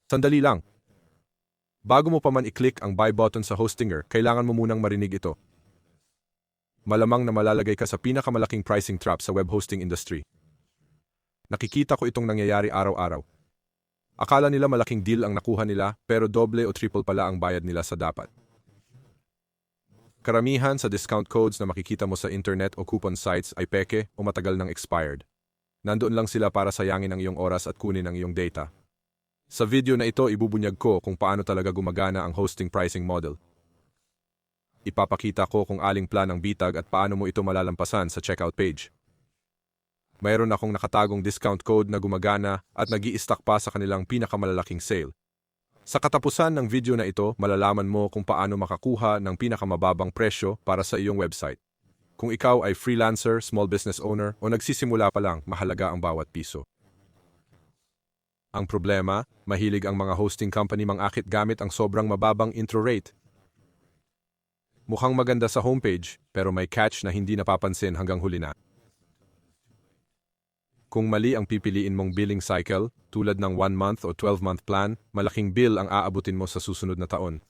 Sandali lang. Bago mo pa man i-click ang buy button sa Hostinger, kailangan mo munang marinig ito. Malamang na malalagay ka sa pinakamalaking pricing trap sa web hosting industry. Nakikita ko itong nangyayari araw-araw. Akala nila malaking deal ang nakuha nila, pero doble o triple pala ang bayad nila sa dapat. Karamihan sa discount codes na makikita mo sa internet o coupon sites ay peke o matagal nang expired. Nandoon lang sila para sayangin ang iyong oras at kunin ang iyong data. Sa video na ito, ibubunyag ko kung paano talaga gumagana ang hosting pricing model. Ipapakita ko kung aling plan ang bitag at paano mo ito malalampasan sa checkout page. Mayroon akong nakatagong discount code na gumagana at nag-i-stack pa sa kanilang pinakamalalaking sale. Sa katapusan ng video na ito, malalaman mo kung paano makakuha ng pinakamababang presyo para sa iyong website. Kung ikaw ay freelancer, small business owner o nagsisimula pa lang, mahalaga ang bawat piso. Ang problema, mahilig ang mga hosting company mangakit gamit ang sobrang mababang intro rate. Mukhang maganda sa homepage, pero may catch na hindi napapansin hanggang huli na. Kung mali ang pipiliin mong billing cycle, tulad ng 1-month o 12-month plan, malaking bill ang aabutin mo sa susunod na taon.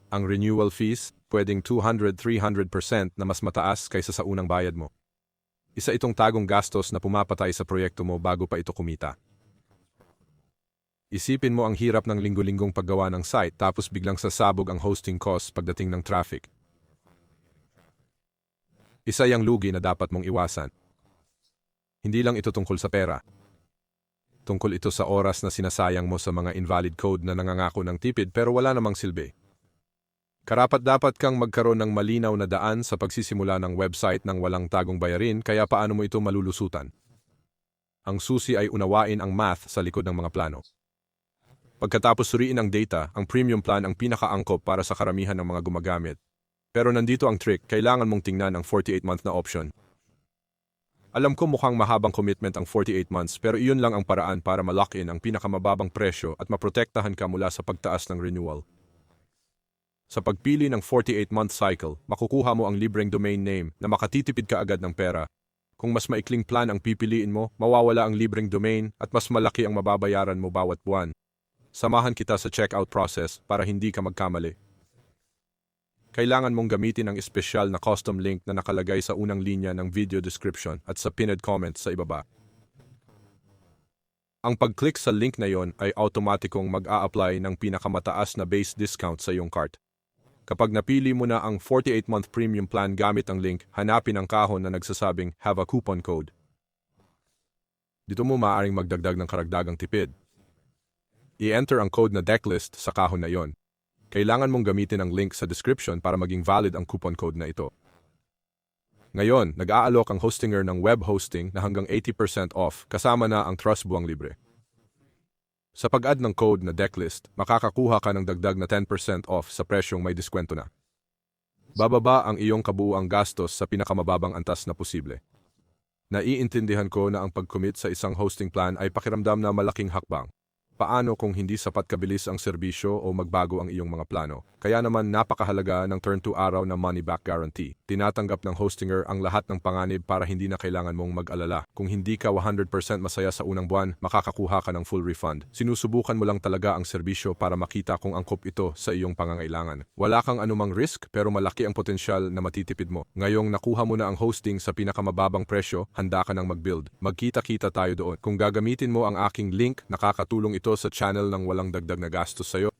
Ang renewal fees, pwedeng 200-300% na mas mataas kaysa sa unang bayad mo. Isa itong tagong gastos na pumapatay sa proyekto mo bago pa ito kumita. Isipin mo ang hirap ng linggo-linggong paggawa ng site tapos biglang sasabog ang hosting costs pagdating ng traffic. Isa yang lugi na dapat mong iwasan. Hindi lang ito tungkol sa pera. Tungkol ito sa oras na sinasayang mo sa mga invalid code na nangangako ng tipid pero wala namang silbi. Karapat-dapat kang magkaroon ng malinaw na daan sa pagsisimula ng website ng walang tagong bayarin, kaya paano mo ito malulusutan? Ang susi ay unawain ang math sa likod ng mga plano. Pagkatapos suriin ang data, ang premium plan ang pinakaangkop para sa karamihan ng mga gumagamit. Pero nandito ang trick, kailangan mong tingnan ang 48-month na option. Alam ko mukhang mahabang commitment ang 48 months, pero iyon lang ang paraan para ma-lock in ang pinakamababang presyo at maprotektahan ka mula sa pagtaas ng renewal. Sa pagpili ng 48-month cycle, makukuha mo ang libreng domain name na makatitipid ka agad ng pera. Kung mas maikling plan ang pipiliin mo, mawawala ang libreng domain at mas malaki ang mababayaran mo bawat buwan. Samahan kita sa checkout process para hindi ka magkamali. Kailangan mong gamitin ang espesyal na custom link na nakalagay sa unang linya ng video description at sa pinned comment sa ibaba. Ang pag-click sa link na yon ay automatikong mag-a-apply ng pinakamataas na base discount sa iyong cart. Kapag napili mo na ang 48-month premium plan gamit ang link, hanapin ang kahon na nagsasabing "Have a coupon code". Dito mo maaaring magdagdag ng karagdagang tipid. I-enter ang code na decklist sa kahon na yon. Kailangan mong gamitin ang link sa description para maging valid ang coupon code na ito. Ngayon, nag-aalok ang Hostinger ng web hosting na hanggang 80% off kasama na ang Trust buwang libre. Sa pag-add ng code na decklist, makakakuha ka ng dagdag na 10% off sa presyong may diskwento na. Bababa ang iyong kabuuang gastos sa pinakamababang antas na posible. Naiintindihan ko na ang pag-commit sa isang hosting plan ay pakiramdam na malaking hakbang. Paano kung hindi sapat kabilis ang serbisyo o magbago ang iyong mga plano? Kaya naman napakahalaga ng turn to araw na money back guarantee. Tinatanggap ng Hostinger ang lahat ng panganib para hindi na kailangan mong mag-alala. Kung hindi ka 100% masaya sa unang buwan, makakakuha ka ng full refund. Sinusubukan mo lang talaga ang serbisyo para makita kung angkop ito sa iyong pangangailangan. Wala kang anumang risk pero malaki ang potensyal na matitipid mo. Ngayong nakuha mo na ang hosting sa pinakamababang presyo, handa ka nang mag-build. Magkita-kita tayo doon. Kung gagamitin mo ang aking link, nakakatulong ito sa channel ng walang dagdag na gastos sa'yo.